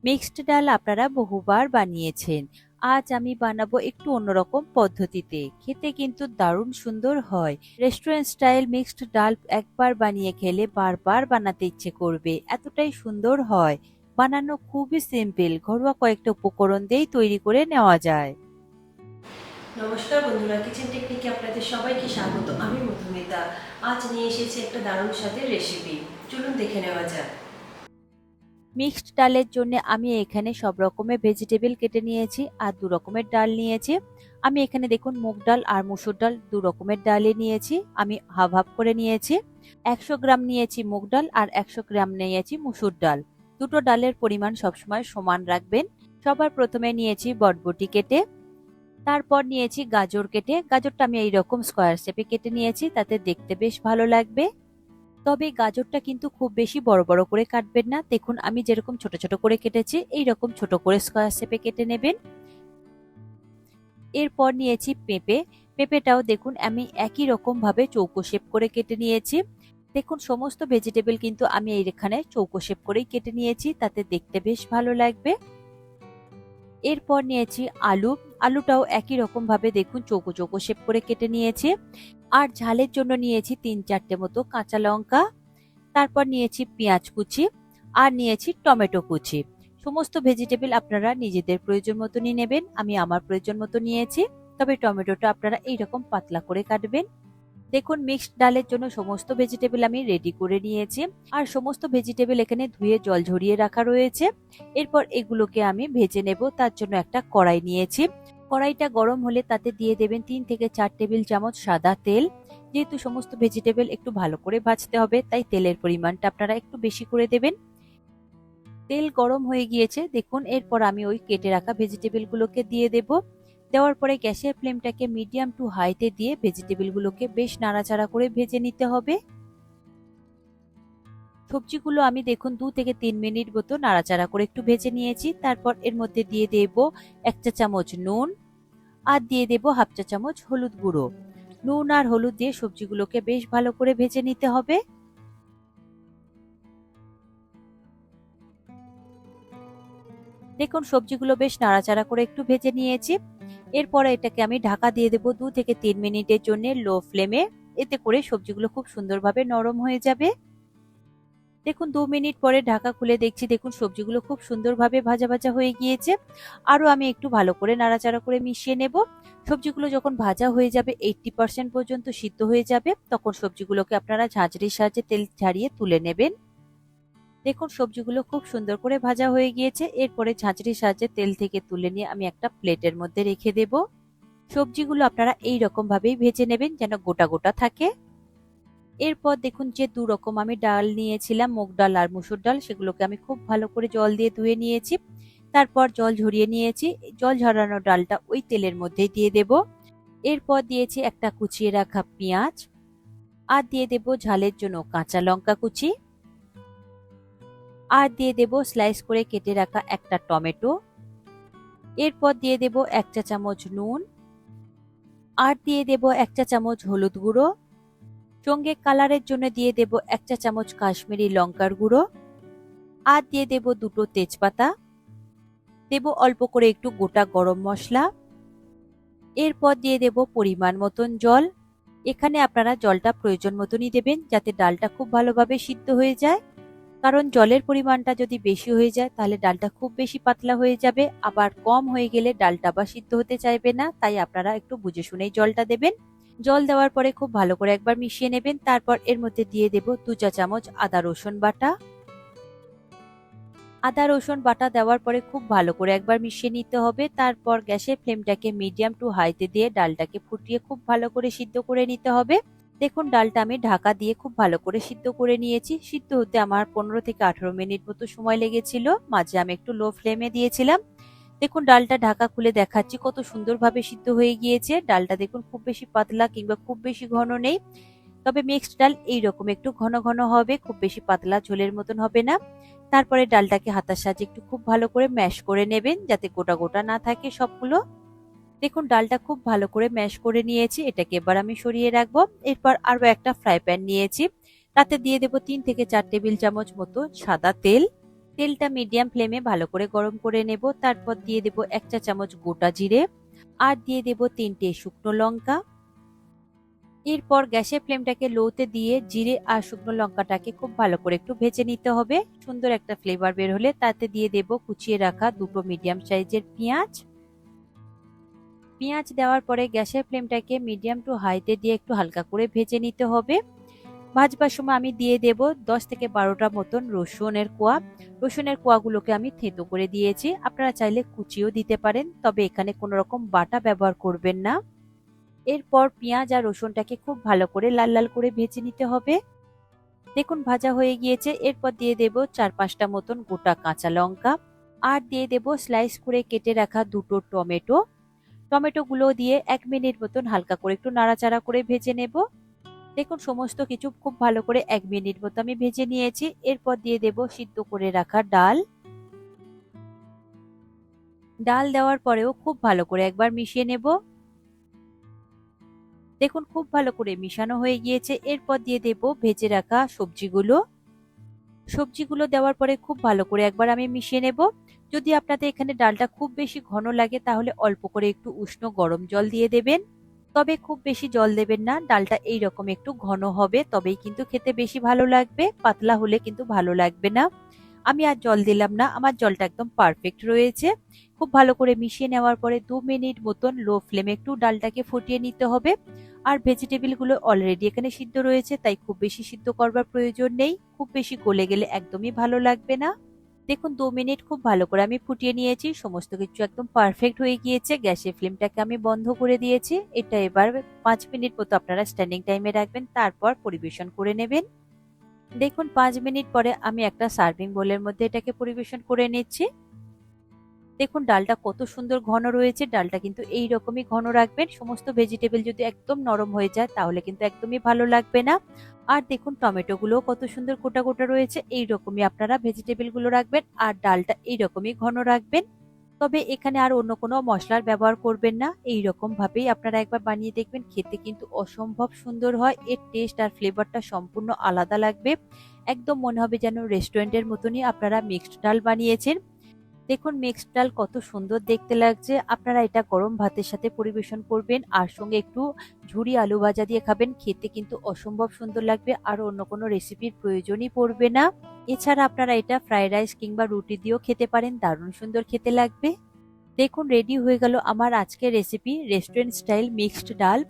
Mixed ডাল আপনারা বহুবার বানিয়েছেন। আজ আমি বানাবো একটু অন্যরকম পদ্ধতিতে। খেতে কিন্তু দারুণ সুন্দর হয়। রেস্টুরেন্ট স্টাইল মিক্সড ডাল একবার বানিয়ে খেলে বারবার বানাতে ইচ্ছে করবে। এতটাই সুন্দর হয়। বানানো খুবই সিম্পল। ঘরোয়া কয়েকটা উপকরণ দিয়েই তৈরি করে নেওয়া যায়। নমস্কার বন্ধুরা, কিচেন টেকনিকে আপনাদের সবাইকে স্বাগত। আমি মধুমিতা। আজ নিয়ে এসেছি একটা দারুণ স্বাদের রেসিপি। চলুন দেখে নেওয়া যাক। মিক্সড ডালের জন্য আমি এখানে সব রকমের ভেজিটেবল কেটে নিয়েছি আর দু রকমের ডাল নিয়েছি। আমি এখানে দেখুন মুগ ডাল আর মসুর ডাল দু রকমের ডালই নিয়েছি। আমি হাফ হাফ করে নিয়েছি। 100 গ্রাম নিয়েছি মুগ ডাল আর 100 গ্রাম নিয়েছি মসুর ডাল। দুটো ডালের পরিমাণ সবসময় সমান রাখবেন। সবার প্রথমে নিয়েছি বরবটি কেটে, তারপর নিয়েছি গাজর কেটে। গাজরটা আমি এইরকম স্কোয়ার শেপে কেটে নিয়েছি, তাতে দেখতে বেশ ভালো লাগবে। তবে গাজরটা কিন্তু খুব বেশি বড় বড় করে কাটবেন না। দেখুন আমি যেরকম ছোট ছোট করে কেটেছি এইরকম ছোট করে স্কোয়ার শেপে কেটে নেবেন। এরপর নিয়েছি পেঁপে। পেঁপেটাও দেখুন আমি একই রকম ভাবে চৌকো শেপ করে কেটে নিয়েছি। দেখুন সমস্ত ভেজিটেবল কিন্তু আমি এখানে চৌকো শেপ করেই কেটে নিয়েছি, তাতে দেখতে বেশ ভালো লাগবে। এরপর নিয়েছি আলু। আলুটাও একই রকম ভাবে দেখুন চৌকো চৌকো শেপ করে কেটে নিয়েছি। আর ঝালের জন্য নিয়েছি 3-4টে মতো কাঁচা লঙ্কা। তারপর নিয়েছি পেঁয়াজ কুচি আর নিয়েছি টমেটো কুচি। সমস্ত ভেজিটেবল আপনারা নিজেদের প্রয়োজন মতো নিয়ে নেবেন। আমি আমার প্রয়োজন মতো নিয়েছি। তবে টমেটোটা আপনারা এইরকম পাতলা করে কাটবেন। দেখুন মিক্সড ডালের জন্য সমস্ত ভেজিটেবল আমি রেডি করে নিয়েছি। আর সমস্ত ভেজিটেবল এখানে ধুয়ে জল ঝরিয়ে রাখা রয়েছে। এরপর এগুলোকে আমি ভেজে নেব। তার জন্য একটা কড়াই নিয়েছি। কড়াইটা গরম হলে তাতে দিয়ে দেবেন 3 থেকে 4 টেবিল চামচ সাদা তেল। যেহেতু সমস্ত ভেজিটেবল একটু ভালো করে ভাজতে হবে, তাই তেলের পরিমাণটা আপনারা একটু বেশি করে দেবেন। তেল গরম হয়ে গিয়েছে দেখুন। এরপর আমি ওই কেটে রাখা ভেজিটেবল গুলোকে দিয়ে দেব। দেওয়ার পরে গ্যাসের ফ্লেমটাকে মিডিয়াম টু হাইতে দিয়ে ভেজিটেবল গুলোকে বেশ নাড়াচাড়া করে ভেজে নিতে হবে। সবজিগুলো আমি দেখুন 2 থেকে 3 মিনিট মতো নাড়াচাড়া করে একটু ভেজে নিয়েছি। তারপর এর মধ্যে দিয়ে দেব 1 চা চামচ নুন আর দিয়ে দেব হাফ চা চামচ হলুদ গুঁড়ো। নুন আর হলুদ দিয়ে সবজিগুলোকে বেশ ভালো করে ভেজে নিতে হবে। দেখুন সবজিগুলো বেশ নাড়াচাড়া করে একটু ভেজে নিয়েছি। এরপরে এটাকে আমি ঢাকা দিয়ে দেবো 2 থেকে 3 মিনিটের জন্য লো ফ্লেমে। এতে করে সবজিগুলো খুব সুন্দরভাবে নরম হয়ে যাবে। দেখুন 2 মিনিট পরে ঢাকা খুলে দেখছি, দেখুন সবজিগুলো খুব সুন্দরভাবে ভাজা ভাজা হয়ে গিয়েছে। আরো আমি একটু ভালো করে নাড়াচাড়া করে মিশিয়ে নেব। সবজিগুলো যখন ভাজা হয়ে যাবে 80% পর্যন্ত সিদ্ধ হয়ে যাবে, তখন সবজিগুলোকে আপনারা ঝাঁঝরির সাহায্যে তেল ঝারিয়ে তুলে নেবেন। দেখুন সবজিগুলো খুব সুন্দর করে ভাজা হয়ে গিয়েছে। এরপরে ঝাঁঝরির সাহায্যে তেল থেকে তুলে নিয়ে আমি একটা প্লেটের মধ্যে রেখে দেব। সবজিগুলো আপনারা এই রকম ভাবেই ভেজে নেবেন যেন গোটা গোটা থাকে। এরপর দেখুন যে দু রকম আমি ডাল নিয়েছিলাম, মুগ ডাল আর মসুর ডাল, সেগুলোকে আমি খুব ভালো করে জল দিয়ে ধুয়ে নিয়েছি। তারপর জল ঝরিয়ে নিয়েছি। জল ঝরানো ডালটা ওই তেলের মধ্যেই দিয়ে দেব। এরপর দিয়েছি একটা কুচিয়ে রাখা পেঁয়াজ আর দিয়ে দেব ঝালের জন্য কাঁচা লঙ্কা কুচি আর দিয়ে দেব স্লাইস করে কেটে রাখা একটা টমেটো। এরপর দিয়ে দেব 1 চা চামচ নুন আর দিয়ে দেব 1 চা চামচ হলুদ গুঁড়ো। সঙ্গে কালারের জন্য দিয়ে দেব 1 চা চামচ কাশ্মীরি লঙ্কার গুঁড়ো আর দিয়ে দেব দুটো তেজপাতা। দেব অল্প করে একটু গোটা গরম মশলা। এরপর দিয়ে দেব পরিমাণ মতন জল। এখানে আপনারা জলটা প্রয়োজন মতনই দেবেন, যাতে ডালটা খুব ভালোভাবে সিদ্ধ হয়ে যায়। কারণ জলের পরিমাণটা যদি বেশি হয়ে যায় তাহলে ডালটা খুব বেশি পাতলা হয়ে যাবে, আবার কম হয়ে গেলে ডালটা আবার সিদ্ধ হতে চাইবে না। তাই আপনারা একটু বুঝে শুনেই জলটা দেবেন। জল দেওয়ার পরে খুব ভালো করে একবার মিশিয়ে নেবেন। তারপর এর মধ্যে দিয়ে দেব 2 চা চামচ আদা রসুন বাটা। আদা রসুন বাটা দেওয়ার পরে খুব ভালো করে একবার মিশিয়ে নিতে হবে। তারপর গ্যাসের ফ্লেমটাকে মিডিয়াম টু হাইতে দিয়ে ডালটাকে ফুটিয়ে খুব ভালো করে সিদ্ধ করে নিতে হবে। দেখুন ডালটা আমি ঢাকা দিয়ে খুব ভালো করে সিদ্ধ করে নিয়েছি। সিদ্ধ হতে আমার 15 থেকে 18 মিনিট মতো সময় লেগেছিল। মাঝে আমি একটু লো ফ্লেমে দিয়েছিলাম। দেখুন ডালটা ঢাকা খুলে দেখাচ্ছি কত সুন্দরভাবে সিদ্ধ হয়ে গিয়েছে। ডালটা দেখুন খুব বেশি পাতলা কিংবা খুব বেশি ঘন নেই। তবে মিক্সড ডাল এইরকম একটু ঘন ঘন হবে, খুব বেশি পাতলা ঝোলের মতন হবে না। তারপরে ডালটাকে হাতার সাহায্যে একটু খুব ভালো করে ম্যাশ করে নেবেন, যাতে গোটা গোটা না থাকে সবগুলো। দেখুন ডালটা খুব ভালো করে ম্যাশ করে নিয়েছি। এটাকে এবার আমি সরিয়ে রাখবো। এরপর আরো একটা ফ্রাই প্যান নিয়েছি। তাতে দিয়ে দেবো 3 থেকে 4 টেবিল চামচ মতো সাদা তেল। তেলটা মিডিয়াম ফ্লেমে ভালো করে গরম করে নেব। তারপর দিয়ে দেব 1 চা চামচ গোটা জিরে আর দিয়ে দেব 3টে শুকনো লঙ্কা। এরপর গ্যাসের ফ্লেমটাকে লোতে দিয়ে জিরে আর শুকনো লঙ্কাটাকে খুব ভালো করে একটু ভেজে নিতে হবে। সুন্দর একটা ফ্লেভার বের হলে তাতে দিয়ে দেব কুচিয়ে রাখা 2টো মিডিয়াম সাইজের পেঁয়াজ। পেঁয়াজ দেওয়ার পরে গ্যাসের ফ্লেমটাকে মিডিয়াম টু হাইতে দিয়ে একটু হালকা করে ভেজে নিতে হবে। ভাজবার সময় আমি দিয়ে দেব 10 থেকে 12টা মতন রসুনের কোয়া। রসুনের কোয়াগুলোকে আমি থেঁতো করে দিয়েছি, আপনারা চাইলে কুচিও দিতে পারেন, তবে এখানে কোনো রকম বাটা ব্যবহার করবেন না। এরপর পেঁয়াজ আর রসুনটাকে খুব ভালো করে লাল লাল করে ভেজে নিতে হবে। দেখুন ভাজা হয়ে গিয়েছে। এরপর দিয়ে দেব 4-5টা মতন গোটা কাঁচা লঙ্কা আর দিয়ে দেব স্লাইস করে কেটে রাখা 2টো টমেটো। টমেটোগুলো দিয়ে 1 মিনিট মতন হালকা করে একটু নাড়াচাড়া করে ভেজে নেব। দেখুন সমস্ত কিছু খুব ভালো করে 1 মিনিট মতো আমি ভেজে নিয়েছি। এরপর দিয়ে দেব সিদ্ধ করে রাখা ডাল। ডাল দেওয়ার পরেও খুব ভালো করে একবার মিশিয়ে নেব। দেখুন খুব ভালো করে মিশানো হয়ে গিয়েছে। এরপর দিয়ে দেব ভেজে রাখা সবজিগুলো। সবজিগুলো দেওয়ার পরে খুব ভালো করে একবার আমি মিশিয়ে নেব। যদি আপনাদের এখানে ডালটা খুব বেশি ঘন লাগে তাহলে অল্প করে একটু উষ্ণ গরম জল দিয়ে দেবেন, তবে খুব বেশি জল দেবেন না। ডালটা এইরকম একটু ঘন হবে তবেই কিন্তু খেতে বেশি ভালো লাগবে, পাতলা হলে কিন্তু ভালো লাগবে না। আমি আর জল দিলাম না, আমার জলটা একদম পারফেক্ট রয়েছে। খুব ভালো করে মিশিয়ে নেওয়ার পরে 2 মিনিট মতন লো ফ্লেমে একটু ডালটাকে ফুটিয়ে নিতে হবে। আর ভেজিটেবলগুলো অলরেডি এখানে সিদ্ধ রয়েছে, তাই খুব বেশি সিদ্ধ করবার প্রয়োজন নেই। খুব বেশি গলে গেলে একদমই ভালো লাগবে না। দেখুন 2 মিনিট খুব ভালো করে আমি ফুটিয়ে নিয়েছি, সমস্ত কিছু একদম পারফেক্ট হয়ে গিয়েছে। গ্যাসের ফ্লেমটাকে আমি বন্ধ করে দিয়েছি। এটা এবার 5 মিনিট মতো আপনারা স্ট্যান্ডিং টাইমে রাখবেন, তারপর পরিবেশন করে নেবেন। দেখুন 5 মিনিট পরে আমি একটা সার্ভিং বোলের মধ্যে এটাকে পরিবেশন করে নিচ্ছি। দেখুন ডালটা কত সুন্দর ঘন রয়েছে, ডালটা কিন্তু এই রকমই ঘন রাখবেন। সমস্ত ভেজিটেবল যদি একদম নরম হয়ে যায় তাহলে কিন্তু একদমই ভালো লাগবে না। আর দেখুন টমেটো গুলো কত সুন্দর গোটা গোটা রয়েছে, এই রকমই আপনারা ভেজিটেবল গুলো রাখবেন আর ডালটা এই রকমই ঘন রাখবেন। তবে এখানে আর অন্য কোনো মশলার ব্যবহার করবেন না। এই রকম ভাবেই আপনারা একবার বানিয়ে দেখবেন, খেতে কিন্তু অসম্ভব সুন্দর হয়। এর টেস্ট আর ফ্লেভারটা সম্পূর্ণ আলাদা লাগবে। একদম মনে হবে যেন রেস্টুরেন্টের মতনই আপনারা মিক্সড ডাল বানিয়েছেন। দেখুন মিক্সড ডাল কত সুন্দর দেখতে লাগছে। আপনারা এটা গরম ভাতের সাথে পরিবেশন করবেন আর সঙ্গে একটু ঝুরি আলু ভাজা দিয়ে খাবেন, খেতে কিন্তু অসম্ভব সুন্দর লাগবে। আর অন্য কোনো রেসিপির প্রয়োজনই পড়বে না। এছাড়া আপনারা এটা ফ্রাইড রাইস কিংবা রুটি দিয়েও খেতে পারেন, দারুণ সুন্দর খেতে লাগবে। দেখুন রেডি হয়ে গেল আমার আজকের রেসিপি, রেস্টুরেন্ট স্টাইল মিক্সড ডাল।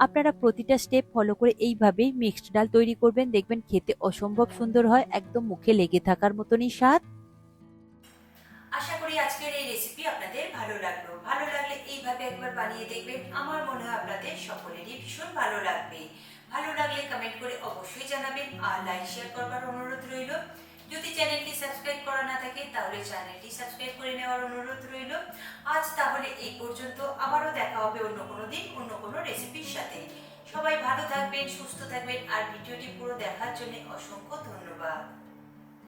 আপনারা প্রতিটা স্টেপ ফলো করে এইভাবেই মিক্সড ডাল তৈরি করবেন, দেখবেন খেতে অসম্ভব সুন্দর হয়, একদম মুখে লেগে থাকার মতনই স্বাদ। আশা করি আজকের এই রেসিপি আপনাদের ভালো লাগলো। ভালো লাগলে এইভাবে একবার বানিয়ে দেখবেন, আমার মনে হয় আপনাদের সকলেরই ভীষণ ভালো লাগবে। ভালো লাগলে কমেন্ট করে অবশ্যই জানাবেন আর লাইক শেয়ার করবার অনুরোধ রইল। যদি চ্যানেলটি সাবস্ক্রাইব করা না থাকে তাহলে চ্যানেলটি সাবস্ক্রাইব করে নেওয়ার অনুরোধ রইল। আজ তাহলে এই পর্যন্ত, আবারও দেখা হবে অন্য কোনো দিন অন্য কোনো রেসিপির সাথে। সবাই ভালো থাকবেন, সুস্থ থাকবেন আর ভিডিওটি পুরো দেখার জন্য অসংখ্য ধন্যবাদ।